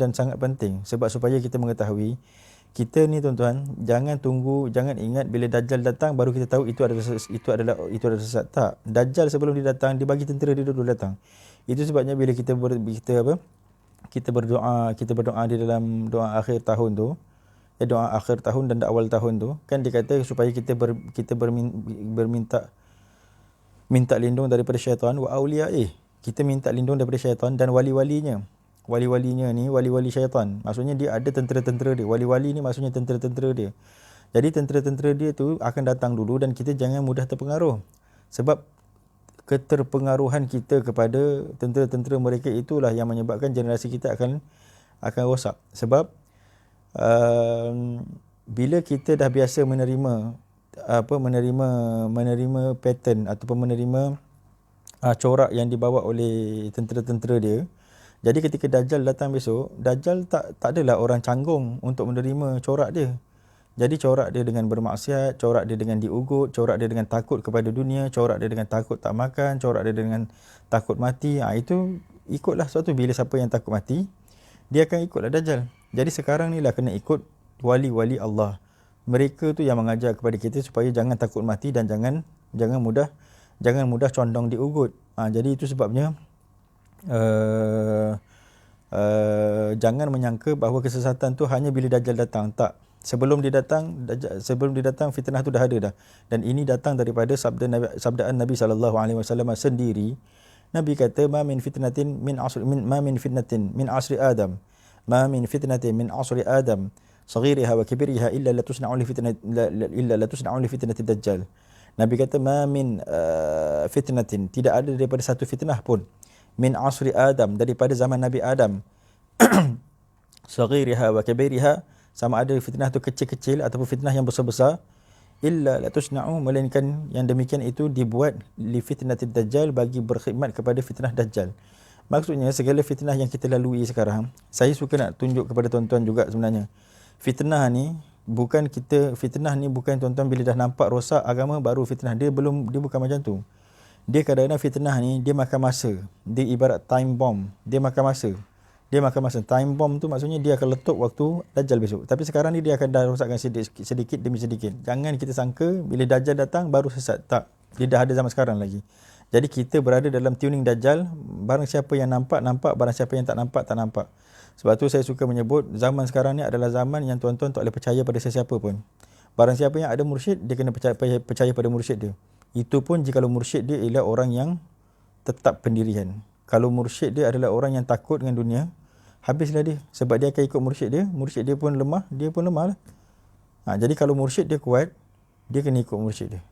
dan sangat penting sebab supaya kita mengetahui kita ni tuan-tuan jangan ingat bila Dajjal datang baru kita tahu itu adalah sesat. Tak. Dajjal sebelum dia datang dia bagi tentera dia dulu datang. Itu sebabnya bila kita berdoa di dalam doa akhir tahun tu, doa akhir tahun dan awal tahun tu kan dia kata supaya kita minta lindung daripada syaitan wa auliyaih. Kita minta lindung daripada syaitan dan wali-walinya. Wali-walinya ni wali-wali syaitan. Maksudnya dia ada tentera-tentera dia. Wali-wali ni maksudnya tentera-tentera dia. Jadi tentera-tentera dia tu akan datang dulu dan kita jangan mudah terpengaruh. Sebab keterpengaruhan kita kepada tentera-tentera mereka itulah yang menyebabkan generasi kita akan rosak. Sebab bila kita dah biasa menerima pattern ataupun menerima corak yang dibawa oleh tentera-tentera dia. Jadi ketika Dajjal datang besok, Dajjal tak adalah orang canggung untuk menerima corak dia. Jadi corak dia dengan bermaksiat, corak dia dengan diugut, corak dia dengan takut kepada dunia, corak dia dengan takut tak makan, corak dia dengan takut mati. Itu ikutlah suatu bila siapa yang takut mati, dia akan ikutlah Dajjal. Jadi sekarang ni lah kena ikut wali-wali Allah. Mereka tu yang mengajar kepada kita supaya jangan takut mati dan jangan mudah condong diugut. Jadi itu sebabnya jangan menyangka bahawa kesesatan tu hanya bila Dajjal datang. Tak. Sebelum dia datang fitnah tu dah ada dah. Dan ini datang daripada sabdaan Nabi SAW sendiri. Nabi kata ma min fitnatin min asri Adam. Ma min fitnatin min asri Adam saghiriha wa kibiriha illa la tusna'u li fitnati Dajjal. Nabi kata ma min fitnatin, tidak ada daripada satu fitnah pun min asri Adam, daripada zaman Nabi Adam, saghiriha wa kabiriha, sama ada fitnah tu kecil-kecil ataupun fitnah yang besar-besar, illa la tusna'u, melainkan yang demikian itu dibuat li fitnatid Dajjal, bagi berkhidmat kepada fitnah Dajjal. Maksudnya segala fitnah yang kita lalui sekarang, saya suka nak tunjuk kepada tuan-tuan juga sebenarnya. Fitnah ni bukan tuan-tuan bila dah nampak rosak agama baru fitnah. Dia bukan macam tu. Dia kadang-kadang fitnah ni dia makan masa. Dia ibarat time bomb. Dia makan masa. Time bomb tu maksudnya dia akan letup waktu Dajjal besok. Tapi sekarang ni dia akan dah rosakkan sedikit demi sedikit. Jangan kita sangka bila Dajjal datang baru sesat. Tak. Dia dah ada zaman sekarang lagi. Jadi kita berada dalam tuning Dajjal. Barang siapa yang nampak, barang siapa yang tak nampak. Sebab tu saya suka menyebut zaman sekarang ni adalah zaman yang tuan-tuan tak boleh percaya pada sesiapa pun. Barang siapa yang ada mursyid, dia kena percaya pada mursyid dia. Itu pun jika mursyid dia ialah orang yang tetap pendirian. Kalau mursyid dia adalah orang yang takut dengan dunia, habislah dia. Sebab dia akan ikut mursyid dia pun lemah, dia pun lemah lah. Jadi kalau mursyid dia kuat, dia kena ikut mursyid dia.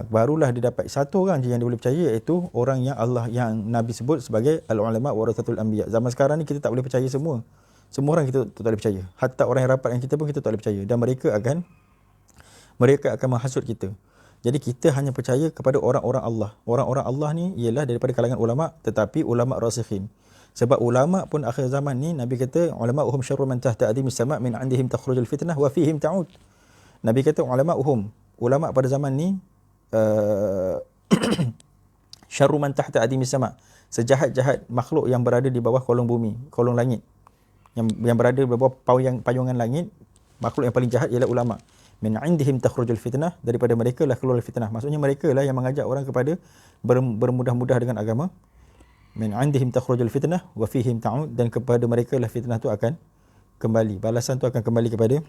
Barulah dia dapat satu orang je yang dia boleh percaya, iaitu orang yang Allah, yang Nabi sebut sebagai al-ulama warathatul anbiya. Zaman sekarang ni kita tak boleh percaya semua. Semua orang kita tak boleh percaya. Hatta orang yang rapat dengan kita pun kita tak boleh percaya, dan mereka akan menghasut kita. Jadi kita hanya percaya kepada orang-orang Allah. Orang-orang Allah ni ialah daripada kalangan ulama, tetapi ulama rasikhin. Sebab ulama pun akhir zaman ni Nabi kata ulama'uhum syarru man tahta adimis sama' min 'indihim takhrujul fitnah wa fihim ta'ud. Nabi kata ulama pada zaman ni syarru man tahta adimis sama', sejahat-jahat makhluk yang berada di bawah kolong bumi, kolong langit. Yang berada di bawah payungan langit, makhluk yang paling jahat ialah ulama. Min 'indihim takhrujul fitnah, daripada mereka lah keluar fitnah. Maksudnya mereka lah yang mengajak orang kepada bermudah-mudah dengan agama. Min 'indihim takhrujul fitnah wa fihim ta'ud, dan kepada mereka lah fitnah tu akan kembali. Balasan tu akan kembali kepada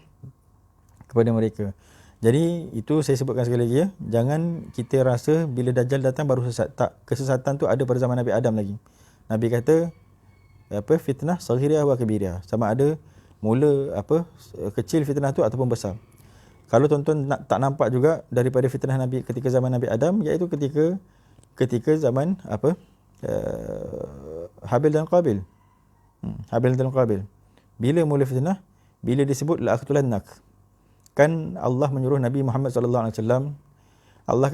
mereka. Jadi itu saya sebutkan sekali lagi ya. Jangan kita rasa bila Dajjal datang baru sesat. Tak, kesesatan tu ada pada zaman Nabi Adam lagi. Nabi kata fitnah saghirah wa kabirah, sama ada mula kecil fitnah tu ataupun besar. Kalau tuan-tuan tak nampak juga daripada fitnah Nabi ketika zaman Nabi Adam, iaitu ketika zaman Habil dan Qabil. Bila mula fitnah? Bila disebut la aqtulannak. Kan Allah menyuruh Nabi Muhammad sallallahu alaihi wasallam, Allah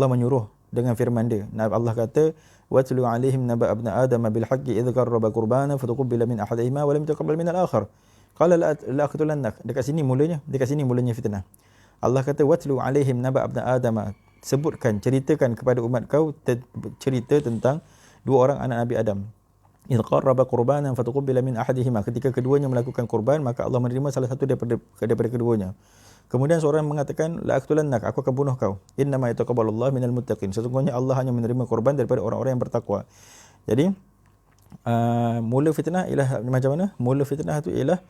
menyuruh dengan firman dia. Allah kata watlu alaihim naba abna adam bil haqqi idh qarraba qurbana fatuqbila min ahadihima wa lam yataqabbal min al-akhar. Qala la aqtulannak. Dekat sini mulanya fitnah. Allah kata watlu alaihim naba abna adam, ceritakan kepada umat kau cerita tentang dua orang anak Nabi Adam. idh qarraba qurbanan fatuqbila min ahadihima, ketika keduanya melakukan kurban maka Allah menerima salah satu daripada keduanya. Kemudian seorang mengatakan la aqtulannak, aku akan bunuh kau. Innama yataqabbalullahu minal muttaqin, sesungguhnya Allah hanya menerima kurban daripada orang-orang yang bertakwa. Jadi mula fitnah ialah macam mana? Mula fitnah itu ialah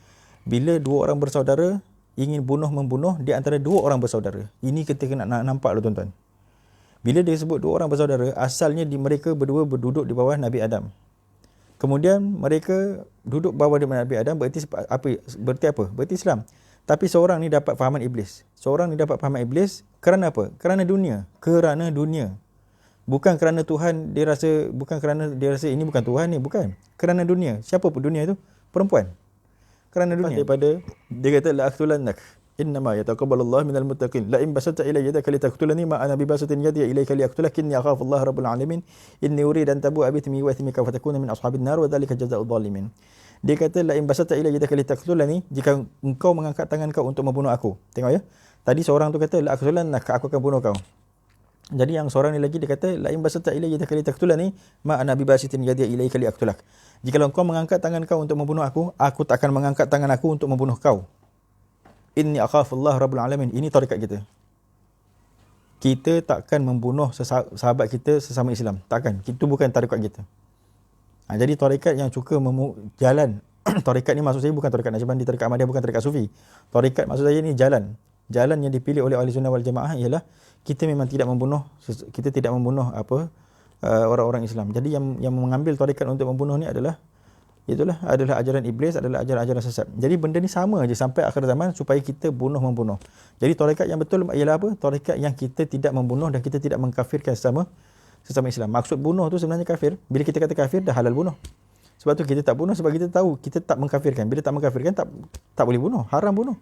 bila dua orang bersaudara ingin membunuh di antara dua orang bersaudara. Ini kita kena nampak dulu tuan-tuan. Bila dia sebut dua orang bersaudara, asalnya mereka berdua berduduk di bawah Nabi Adam. Kemudian mereka duduk bawah di Nabi Adam, berarti apa? Berarti Islam. Tapi seorang ni dapat fahaman iblis. Seorang ni dapat fahaman iblis kerana apa? Kerana dunia. Kerana dunia. Bukan kerana Tuhan dia rasa, bukan kerana dia rasa ini bukan Tuhan ni, bukan. Kerana dunia. Siapa pun dunia itu? Perempuan. Kerana dunia. Daripada dia kata la aqtulannak. Innama yataqabbalullahu minal muttaqin. La in basatta ilayya yadaka litaqtulani ma ana bibasatin yadi ilayka liaqtulak inni akhafu Allah rabbul alamin inni urid an tabu'a bi ithmi wa ithmika fatakuna min ashabin nar wa dhalika jazaa'ul zalimin. Dia kata la in basatta ilayya yadaka litaqtulani, jika engkau mengangkat tangan kau untuk membunuh aku. Tengok ya. Tadi seorang tu kata la aqtulannak, aku akan bunuh kau. Jadi yang seorang ni lagi dia kata la in basatta ilayya yadaka litaqtulani ma ana bibasitin yadi ilayka liaqtulak. Jika engkau mengangkat tangan kau untuk membunuh aku tak akan mengangkat tangan aku untuk membunuh kau. Inni akhafullah rabbul alamin. Ini tarikat kita. Kita takkan membunuh sahabat kita sesama Islam. Takkan. Itu bukan tarikat kita. Jadi tarikat yang suka jalan. Tarikat ni maksud saya bukan tarikat Naqsybandi, tarikat Ahmadiyah, bukan tarikat Sufi. Tarikat maksud saya ni jalan. Jalan yang dipilih oleh Ahli Sunnah wal Jamaah ialah kita memang tidak membunuh orang-orang Islam. Jadi yang mengambil tarikat untuk membunuh ni adalah ajaran iblis, adalah ajaran sesat. Jadi benda ni sama je sampai akhir zaman supaya kita membunuh. Jadi tarekat yang betul ialah apa? Tarekat yang kita tidak membunuh dan kita tidak mengkafirkan sesama Islam. Maksud bunuh tu sebenarnya kafir. Bila kita kata kafir, dah halal bunuh. Sebab tu kita tak bunuh, sebab kita tahu kita tak mengkafirkan. Bila tak mengkafirkan, tak boleh bunuh, haram bunuh.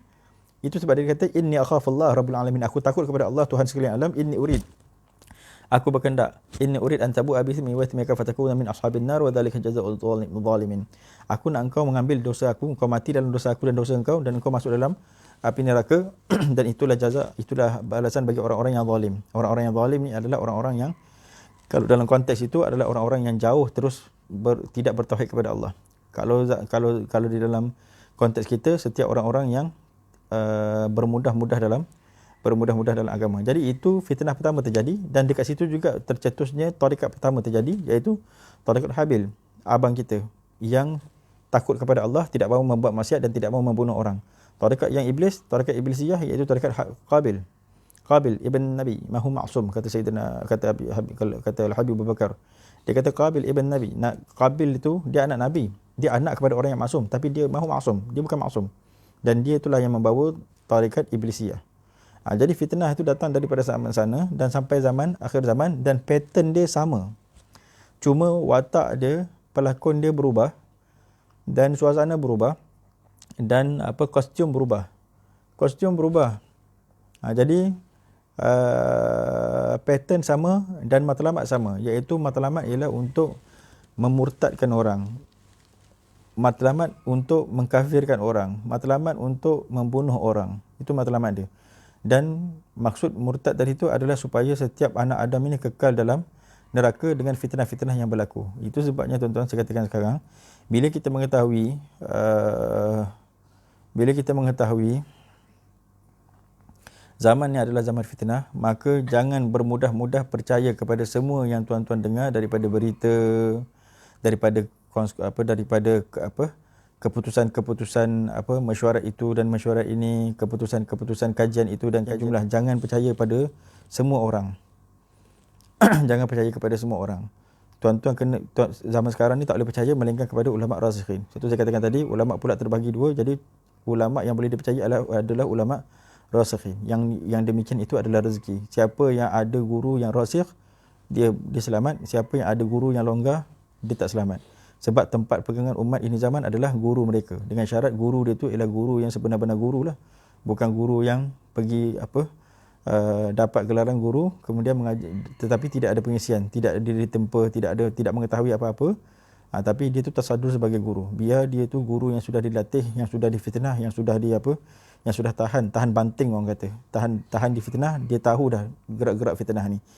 Itu sebab dia kata inni akhafullah rabbul alamin, aku takut kepada Allah Tuhan sekalian alam, inni urid, aku berkehendak, inni urid an tabu'a bi ithmi wa ithmika fatakuna min ashabin nar wa dhalika jazaa'ul zalimin. Aku nak engkau mengambil dosa aku, engkau mati dalam dosa aku dan dosa engkau, dan engkau masuk dalam api neraka dan itulah balasan bagi orang-orang yang zalim. Orang-orang yang zalim ni adalah orang-orang yang, kalau dalam konteks itu adalah orang-orang yang jauh terus tidak bertauhid kepada Allah. Kalau di dalam konteks kita, setiap orang-orang yang bermudah-mudah dalam agama. Jadi itu fitnah pertama terjadi, dan dekat situ juga tercetusnya tarikat pertama terjadi, iaitu tarikat Habil, abang kita yang takut kepada Allah, tidak mahu membuat maksiat dan tidak mahu membunuh orang. Tarikat yang iblis, tarikat iblisiyah, iaitu tarikat Qabil ibn Nabi, mahu maksum, kata Al-Habib Abu Bakar. Dia kata Qabil ibn Nabi. Qabil itu dia anak Nabi, dia anak kepada orang yang maksum, tapi dia mahu maksum, dia bukan maksum. Dan dia itulah yang membawa tarikat iblisiyah. Jadi fitnah itu datang daripada zaman sana dan sampai akhir zaman, dan pattern dia sama. Cuma watak dia, pelakon dia berubah, dan suasana berubah, dan kostum berubah. Jadi pattern sama dan matlamat sama, iaitu matlamat ialah untuk memurtadkan orang, matlamat untuk mengkafirkan orang, matlamat untuk membunuh orang. Itu matlamat dia. Dan maksud murtad tadi itu adalah supaya setiap anak Adam ini kekal dalam neraka dengan fitnah-fitnah yang berlaku. Itu sebabnya tuan-tuan, saya katakan sekarang, bila kita mengetahui zaman ni adalah zaman fitnah, maka jangan bermudah-mudah percaya kepada semua yang tuan-tuan dengar daripada berita, daripada keputusan mesyuarat itu dan mesyuarat ini, keputusan kajian itu dan jumlah. Jangan percaya pada semua orang. Jangan percaya kepada semua orang. Tuan-tuan zaman sekarang ni tak boleh percaya melainkan kepada ulama rasikhin. Sebab tu saya katakan tadi, ulama pula terbagi dua. Jadi ulama yang boleh dipercayai adalah ulama rasikhin. Yang demikian itu adalah rezeki. Siapa yang ada guru yang rasikh, dia selamat. Siapa yang ada guru yang longgar, dia tak selamat. Sebab tempat pegangan umat ini zaman adalah guru mereka. Dengan syarat guru dia tu ialah guru yang sebenar-benar guru lah. Bukan guru yang pergi dapat gelaran guru kemudian mengajar, tetapi tidak ada pengisian, tidak ditempa, tidak mengetahui apa-apa. Tapi dia tu tasadur sebagai guru. Biar dia tu guru yang sudah dilatih, yang sudah difitnah, yang sudah tahan banting orang kata. Tahan difitnah, dia tahu dah gerak-gerak fitnah ni.